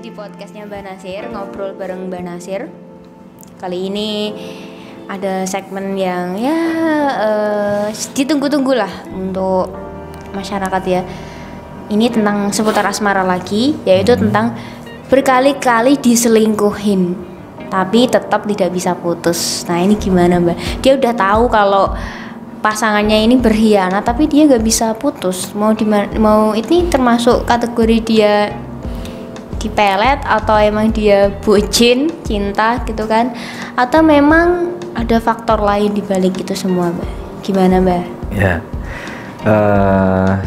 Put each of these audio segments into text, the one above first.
di podcastnya Mbak Nasir, ngobrol bareng Mbak Nasir. Kali ini ada segmen yang ditunggu-tunggu lah untuk masyarakat ya. Ini tentang seputar asmara lagi, yaitu tentang berkali-kali diselingkuhin tapi tetap tidak bisa putus. Nah ini gimana Mbak? Dia udah tahu kalau pasangannya ini berkhianat tapi dia nggak bisa putus. Mau ini termasuk kategori dia dipelet atau emang dia bucin cinta gitu kan, atau memang ada faktor lain di balik itu semua Mbak? Gimana Mbak? Ya,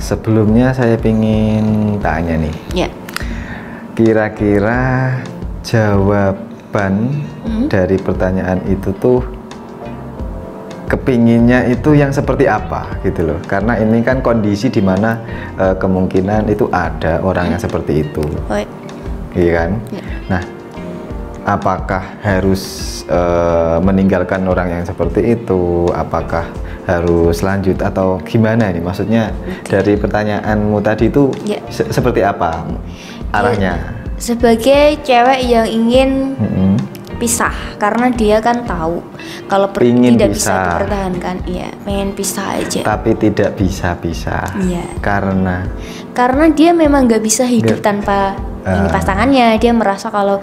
sebelumnya saya ingin tanya nih, ya. Kira-kira jawaban dari pertanyaan itu tuh kepinginnya itu yang seperti apa gitu loh, karena ini kan kondisi dimana kemungkinan itu ada orang yang seperti itu. Iya kan? Ya. Nah, apakah harus meninggalkan orang yang seperti itu? Apakah harus lanjut atau gimana ini? Maksudnya dari pertanyaanmu tadi itu seperti apa arahnya? Sebagai cewek yang ingin pisah, karena dia kan tahu kalau tidak bisa dipertahankan, ya pengen pisah aja. Tapi tidak bisa pisah. Iya. Karena dia memang nggak bisa hidup tanpa ini pasangannya. Dia merasa kalau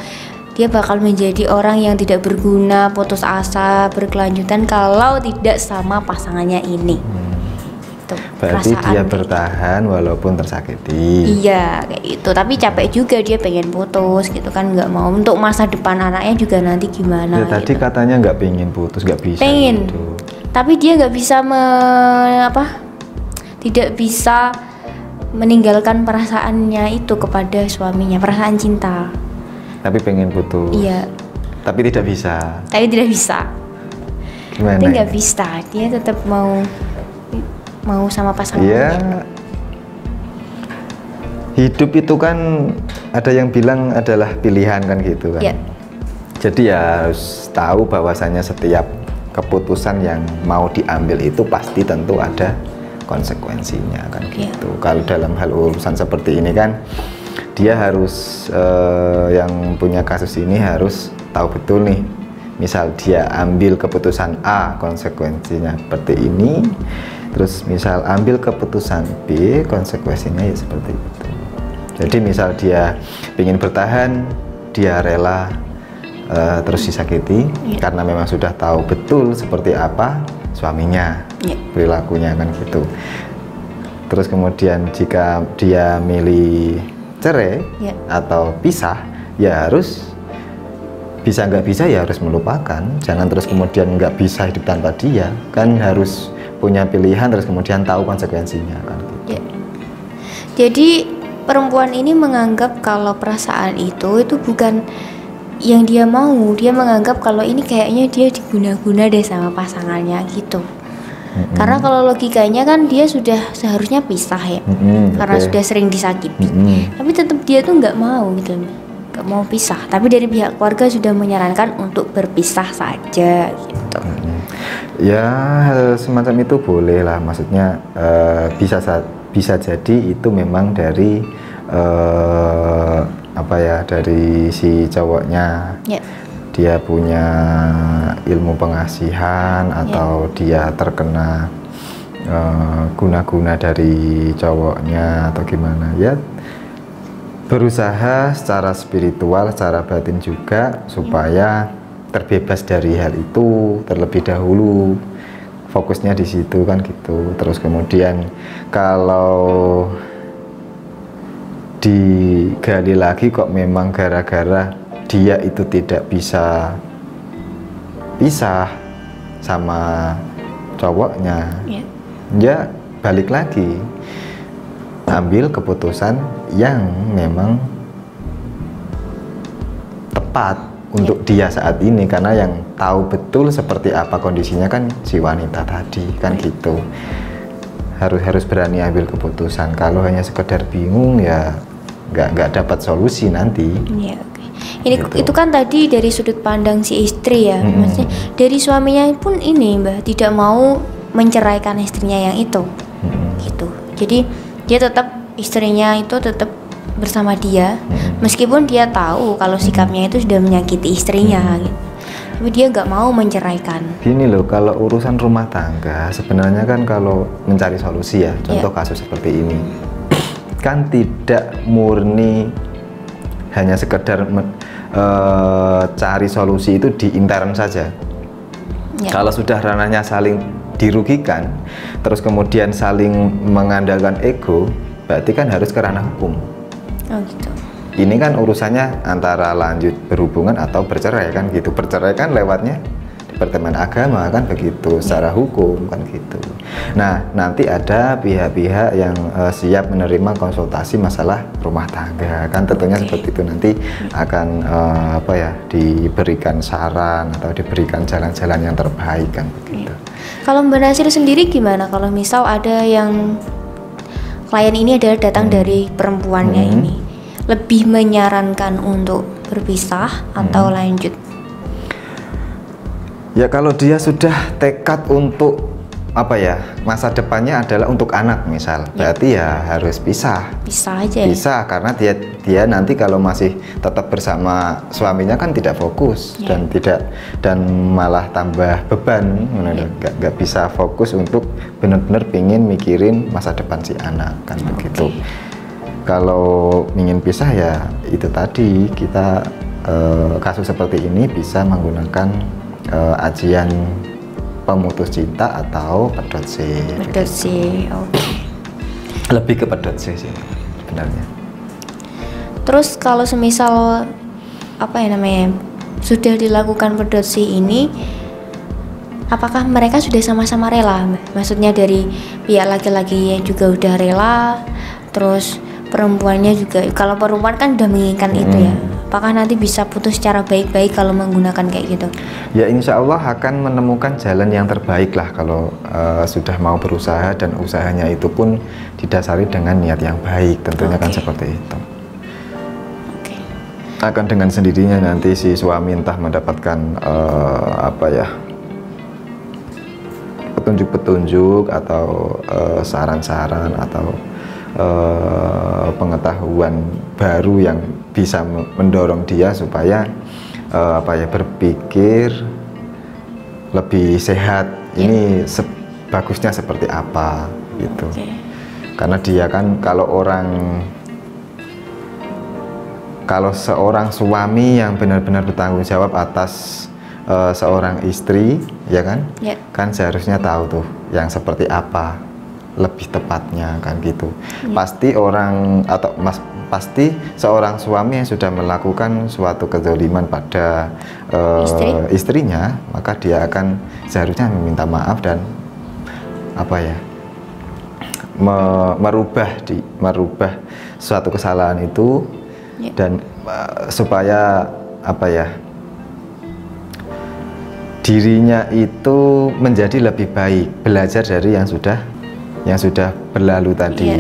dia bakal menjadi orang yang tidak berguna, putus asa, berkelanjutan kalau tidak sama pasangannya ini. Berarti dia bertahan walaupun tersakiti. Iya kayak gitu. Tapi capek juga, dia pengen putus gitu kan, nggak mau. Untuk masa depan anaknya juga nanti gimana? Ya, tadi gitu. Katanya nggak pengen putus, nggak bisa. Pengen. Gitu. Tapi dia nggak bisa tidak bisa meninggalkan perasaannya itu kepada suaminya, perasaan cinta. Tapi pengen putus. Iya. Tapi tidak bisa. Gimana? Tapi nggak bisa. Dia tetap mau sama pasangannya. Iya. Hidup itu kan ada yang bilang adalah pilihan kan gitu kan. Iya. Jadi ya harus tahu bahwasanya setiap keputusan yang mau diambil itu pasti tentu ada konsekuensinya kan gitu. Kalau dalam hal urusan seperti ini kan dia harus yang punya kasus ini harus tahu betul nih, misal dia ambil keputusan A konsekuensinya seperti ini, terus misal ambil keputusan B konsekuensinya ya seperti itu. Jadi misal dia ingin bertahan, dia rela terus disakiti karena memang sudah tahu betul seperti apa suaminya, perilakunya kan gitu. Terus kemudian jika dia milih cerai atau pisah, ya harus bisa nggak bisa ya harus melupakan. Jangan terus kemudian nggak bisa hidup tanpa dia, kan harus punya pilihan terus kemudian tahu konsekuensinya kan gitu. Jadi perempuan ini menganggap kalau perasaan itu bukan yang dia mau. Dia menganggap kalau ini kayaknya dia diguna-guna deh sama pasangannya gitu. Karena kalau logikanya kan dia sudah seharusnya pisah ya, karena sudah sering disakiti. Tapi tetap dia tuh nggak mau gitu, nggak mau pisah. Tapi dari pihak keluarga sudah menyarankan untuk berpisah saja gitu. Ya hal semacam itu boleh lah, maksudnya bisa jadi itu memang dari dari si cowoknya. Dia punya ilmu pengasihan atau dia terkena guna-guna dari cowoknya atau gimana ya, berusaha secara spiritual, secara batin juga supaya terbebas dari hal itu terlebih dahulu, fokusnya di situ kan gitu. Terus kemudian kalau digali lagi kok memang gara-gara dia itu tidak bisa pisah sama cowoknya, ya balik lagi ambil keputusan yang memang tepat untuk dia saat ini, karena yang tahu betul seperti apa kondisinya kan si wanita tadi kan gitu. Harus berani ambil keputusan. Kalau hanya sekedar bingung ya nggak dapat solusi nanti. Ini gitu. Itu kan tadi dari sudut pandang si istri ya, maksudnya dari suaminya pun ini Mbak tidak mau menceraikan istrinya yang itu, gitu. Jadi dia tetap, istrinya itu tetap bersama dia, meskipun dia tahu kalau sikapnya itu sudah menyakiti istrinya gitu. Tapi dia nggak mau menceraikan. Gini loh, kalau urusan rumah tangga sebenarnya kan kalau mencari solusi ya, contoh kasus seperti ini kan tidak murni hanya sekedar cari solusi itu di intern saja. Kalau sudah ranahnya saling dirugikan, terus kemudian saling mengandalkan ego, berarti kan harus ke ranah hukum. Oh gitu. Ini kan urusannya antara lanjut berhubungan atau bercerai kan gitu. Bercerai kan lewatnya Departemen Agama kan begitu, secara hukum kan gitu. Nah, nanti ada pihak-pihak yang siap menerima konsultasi masalah rumah tangga kan, tentunya seperti itu. Nanti akan diberikan saran atau diberikan jalan-jalan yang terbaik kan begitu. Kalau Mbak Nasir sendiri gimana kalau misal ada yang klien ini adalah datang dari perempuannya ini, lebih menyarankan untuk berpisah atau lanjut? Ya kalau dia sudah tekad untuk masa depannya adalah untuk anak misal, berarti ya harus pisah. Pisah aja. Pisah karena dia nanti kalau masih tetap bersama suaminya kan tidak fokus dan malah tambah beban, nggak bisa fokus untuk benar-benar pingin mikirin masa depan si anak kan begitu. Kalau ingin pisah ya itu tadi kita kasus seperti ini bisa menggunakan ajian pemutus cinta atau pedot C. Pedot C, oke. Lebih ke pedot C sih sebenarnya. Terus kalau semisal sudah dilakukan pedot C ini, apakah mereka sudah sama-sama rela? Maksudnya dari pihak laki-laki yang juga udah rela, terus perempuannya juga. Kalau perempuan kan udah menginginkan itu ya. Apakah nanti bisa putus secara baik-baik kalau menggunakan kayak gitu? Ya insya Allah akan menemukan jalan yang terbaik lah kalau sudah mau berusaha dan usahanya itu pun didasari dengan niat yang baik tentunya kan seperti itu. Akan dengan sendirinya nanti si suami entah mendapatkan petunjuk-petunjuk atau saran-saran atau pengetahuan baru yang bisa mendorong dia supaya berpikir lebih sehat. Ini bagusnya seperti apa gitu. Karena dia kan kalau seorang suami yang benar-benar bertanggung jawab atas seorang istri, ya kan, kan seharusnya tahu tuh yang seperti apa lebih tepatnya kan gitu. Pasti seorang suami yang sudah melakukan suatu kezaliman pada istrinya, maka dia akan seharusnya meminta maaf dan merubah suatu kesalahan itu dan supaya dirinya itu menjadi lebih baik, belajar dari yang sudah berlalu tadi.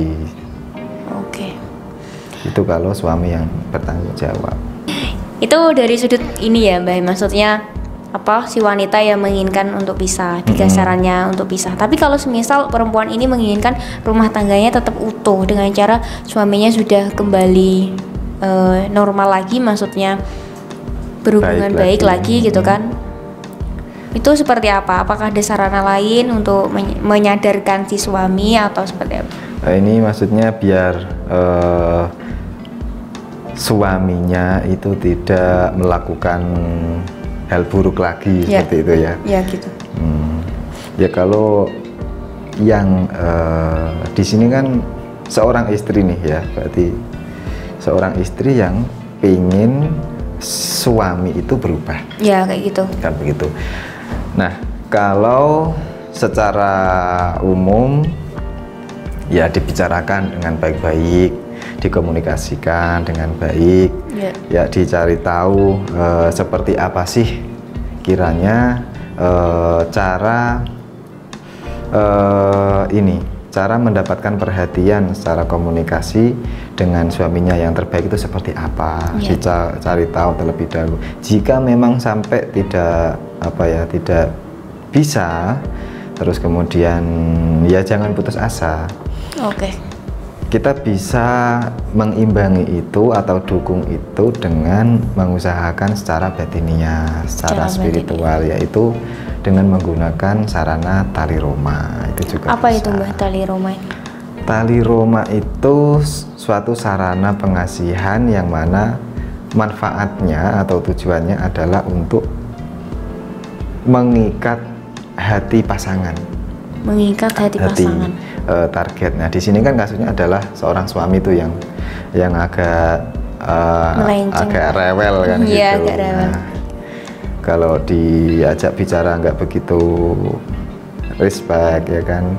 Itu kalau suami yang bertanggung jawab. Itu dari sudut ini ya Mbak, maksudnya si wanita yang menginginkan untuk pisah, sarannya untuk pisah. Tapi kalau semisal perempuan ini menginginkan rumah tangganya tetap utuh dengan cara suaminya sudah kembali normal lagi, maksudnya berhubungan baik lagi gitu kan, itu seperti apa? Apakah ada sarana lain untuk menyadarkan si suami atau seperti apa? Ini maksudnya biar suaminya itu tidak melakukan hal buruk lagi seperti itu ya? Ya gitu. Ya kalau yang di sini kan seorang istri nih ya, berarti seorang istri yang pingin suami itu berubah. Ya kayak gitu. Kan begitu. Nah kalau secara umum ya dibicarakan dengan baik-baik, dikomunikasikan dengan baik, ya dicari tahu seperti apa sih kiranya cara mendapatkan perhatian secara komunikasi dengan suaminya yang terbaik itu seperti apa, dicari tahu terlebih dahulu. Jika memang sampai tidak bisa, terus kemudian ya jangan putus asa. kita bisa mengimbangi itu atau dukung itu dengan mengusahakan secara batiniah, secara spiritual, yaitu dengan menggunakan sarana tali Roma. Itu juga apa bisa. itu Mbah tali Roma? Tali Roma itu suatu sarana pengasihan yang mana manfaatnya atau tujuannya adalah untuk mengikat hati pasangan. Mengikat hati pasangan. Target. Nah, di sini kan kasusnya adalah seorang suami tuh yang agak rewel kan gitu. Agak rewel. Nah, kalau diajak bicara nggak begitu respect ya kan,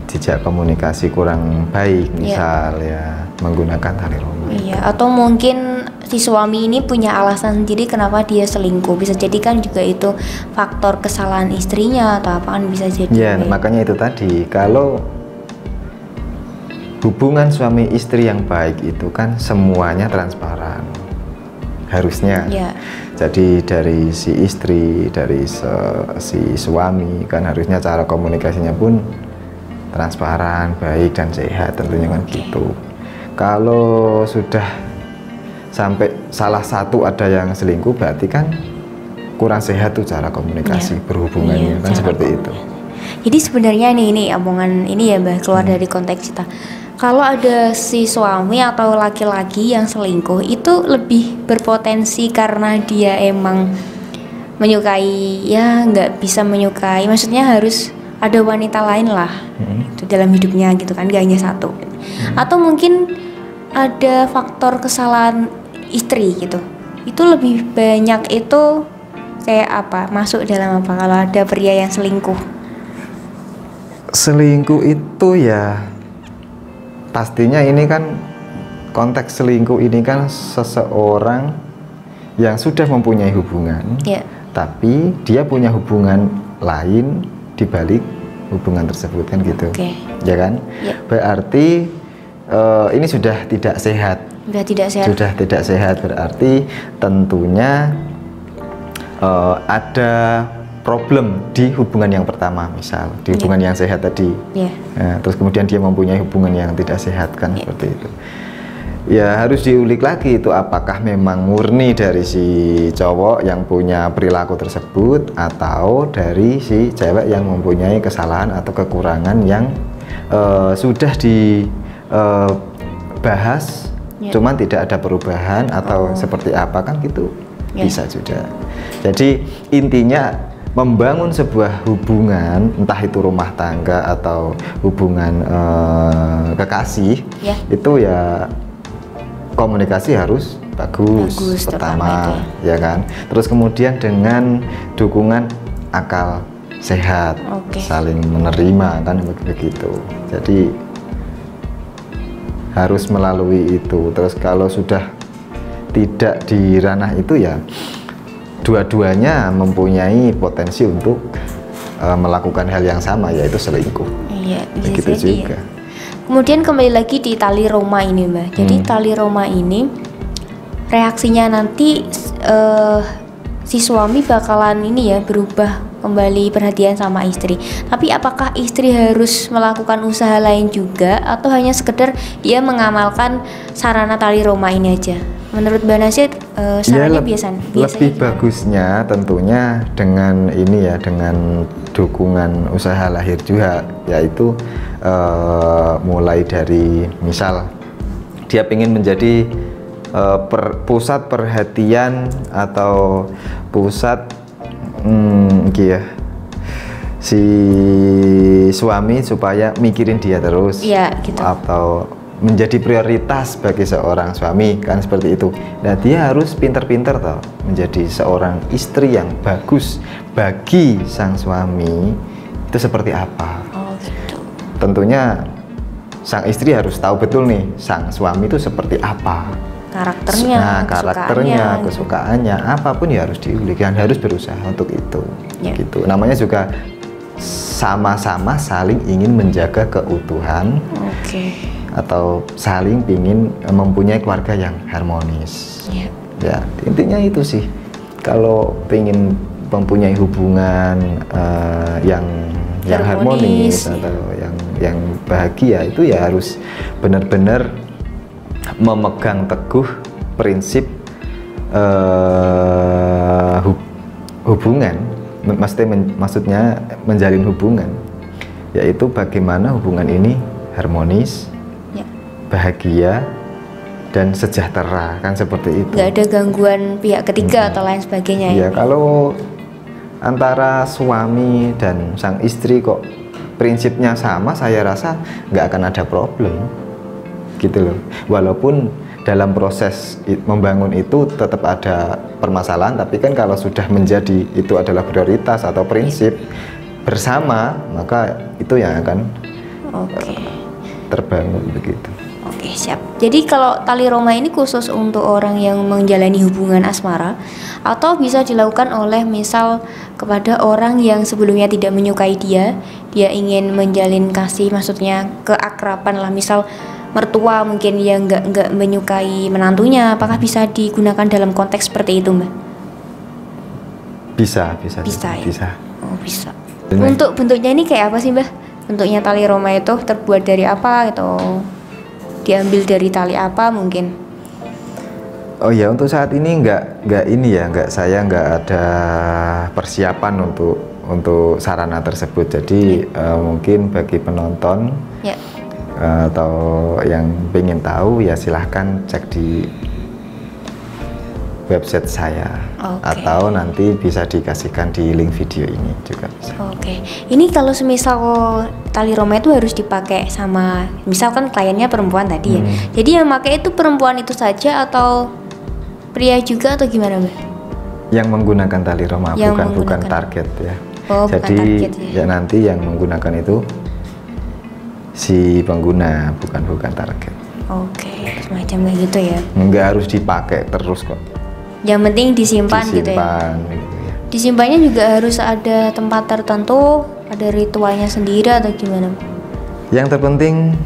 dijak komunikasi kurang baik misal ya menggunakan tali Roma. Iya, atau mungkin si suami ini punya alasan sendiri kenapa dia selingkuh. Bisa jadi kan juga itu faktor kesalahan istrinya atau apa kan bisa jadi. Ya, makanya itu tadi, kalau hubungan suami istri yang baik itu kan semuanya transparan. Harusnya. Ya. Jadi dari si istri, dari si suami kan harusnya cara komunikasinya pun transparan, baik dan sehat tentunya kan gitu. Kalau sudah sampai salah satu ada yang selingkuh, berarti kan kurang sehat tuh cara komunikasi berhubungannya kan seperti itu. Jadi sebenarnya ini omongan ini ya Mbak, keluar dari konteks kita. Kalau ada si suami atau laki-laki yang selingkuh itu lebih berpotensi karena dia emang menyukai, ya nggak bisa menyukai, maksudnya harus ada wanita lain lah itu dalam hidupnya gitu kan, gak hanya satu. Atau mungkin ada faktor kesalahan istri gitu, itu lebih banyak itu kayak apa, masuk dalam apa kalau ada pria yang selingkuh? Selingkuh itu ya pastinya ini kan konteks selingkuh ini kan seseorang yang sudah mempunyai hubungan, tapi dia punya hubungan lain di balik hubungan tersebut kan gitu, ya kan? Berarti ini sudah tidak sehat. Sudah tidak sehat berarti tentunya ada problem di hubungan yang pertama, misal di hubungan yang sehat tadi. Nah, terus kemudian dia mempunyai hubungan yang tidak sehat kan seperti itu. Ya harus diulik lagi itu apakah memang murni dari si cowok yang punya perilaku tersebut atau dari si cewek yang mempunyai kesalahan atau kekurangan yang sudah dibahas cuman tidak ada perubahan atau seperti apa kan gitu. Bisa juga. Jadi intinya membangun sebuah hubungan, entah itu rumah tangga atau hubungan kekasih, itu ya komunikasi harus bagus pertama, ya kan. Terus kemudian dengan dukungan akal sehat, saling menerima kan begitu. Jadi harus melalui itu. Terus kalau sudah tidak di ranah itu ya dua-duanya mempunyai potensi untuk melakukan hal yang sama, yaitu selingkuh. Iya, begitu juga. Kemudian kembali lagi di tali Roma ini Mbak. Jadi tali Roma ini reaksinya nanti si suami bakalan ini ya berubah kembali perhatian sama istri. Tapi apakah istri harus melakukan usaha lain juga atau hanya sekedar dia mengamalkan sarana tali Roma ini aja? Menurut Mbak Nasir sarannya lebih bagusnya tentunya dengan ini ya, dengan dukungan usaha lahir juga, yaitu mulai dari misal dia ingin menjadi pusat perhatian atau pusat si suami supaya mikirin dia terus, gitu. Atau menjadi prioritas bagi seorang suami kan seperti itu. Nah dia harus pinter-pinter toh menjadi seorang istri yang bagus bagi sang suami itu seperti apa. Gitu. Tentunya sang istri harus tahu betul nih sang suami itu seperti apa, karakternya, kesukaannya, apapun ya harus diulik, dan harus berusaha untuk itu. Gitu. Namanya juga sama-sama saling ingin menjaga keutuhan. Atau saling ingin mempunyai keluarga yang harmonis. Ya intinya itu sih. Kalau ingin mempunyai hubungan yang harmonis atau yang yang bahagia itu ya harus benar-benar memegang teguh prinsip hubungan, maksudnya menjalin hubungan, yaitu bagaimana hubungan ini harmonis, ya, bahagia dan sejahtera, kan seperti itu. Nggak ada gangguan pihak ketiga atau lain sebagainya. Ya, kalau antara suami dan sang istri kok prinsipnya sama, saya rasa nggak akan ada problem, gitu loh. Walaupun dalam proses membangun itu tetap ada permasalahan, tapi kan kalau sudah menjadi itu adalah prioritas atau prinsip bersama, maka itu yang akan terbangun begitu. Oke, siap. Jadi kalau tali Roma ini khusus untuk orang yang menjalani hubungan asmara, atau bisa dilakukan oleh misal kepada orang yang sebelumnya tidak menyukai dia ingin menjalin kasih, maksudnya keakraban lah, misal mertua mungkin yang nggak menyukai menantunya, apakah bisa digunakan dalam konteks seperti itu, Mbak? Bisa. Ya? Oh, bisa. Untuk bentuknya ini kayak apa sih, Mbak? Bentuknya tali Roma itu terbuat dari apa atau diambil dari tali apa mungkin? Oh ya, untuk saat ini saya nggak ada persiapan untuk sarana tersebut. Jadi mungkin bagi penonton atau yang pengen tahu ya silahkan cek di website saya, atau nanti bisa dikasihkan di link video ini juga bisa. Ini kalau semisal tali Roma itu harus dipakai sama misalkan kliennya perempuan tadi ya, jadi yang pakai itu perempuan itu saja atau pria juga atau gimana, Mbak? Yang menggunakan tali Roma, bukan target ya. Jadi bukan target, ya nanti yang menggunakan itu si pengguna, bukan target. Semacam kayak gitu ya. Nggak harus dipakai terus kok. Yang penting disimpan gitu ya. Disimpannya juga harus ada tempat tertentu, ada ritualnya sendiri atau gimana? Yang terpenting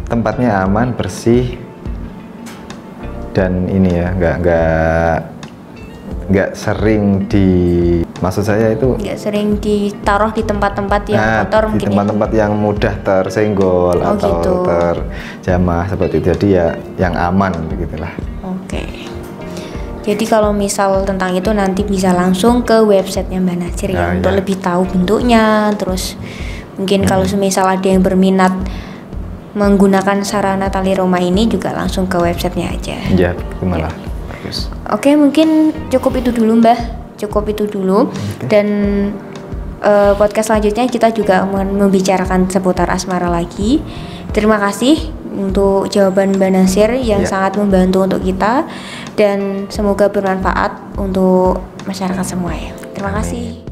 tempatnya aman, bersih, dan ini ya nggak sering maksud saya itu nggak sering ditaruh di tempat-tempat yang kotor mungkin, di tempat-tempat yang mudah tersenggol atau gitu, terjamah seperti itu. Jadi ya yang aman begitulah. Jadi kalau misal tentang itu nanti bisa langsung ke websitenya Mbak Nasir ya, untuk lebih tahu bentuknya. Terus mungkin kalau semisal ada yang berminat menggunakan sarana tali Roma ini juga langsung ke websitenya aja. Ya, malah bagus. Mungkin cukup itu dulu, Mbak. Dan podcast selanjutnya kita juga akan membicarakan seputar asmara lagi. Terima kasih untuk jawaban Mbak Nasir yang sangat membantu untuk kita, dan semoga bermanfaat untuk masyarakat semua ya. Terima kasih.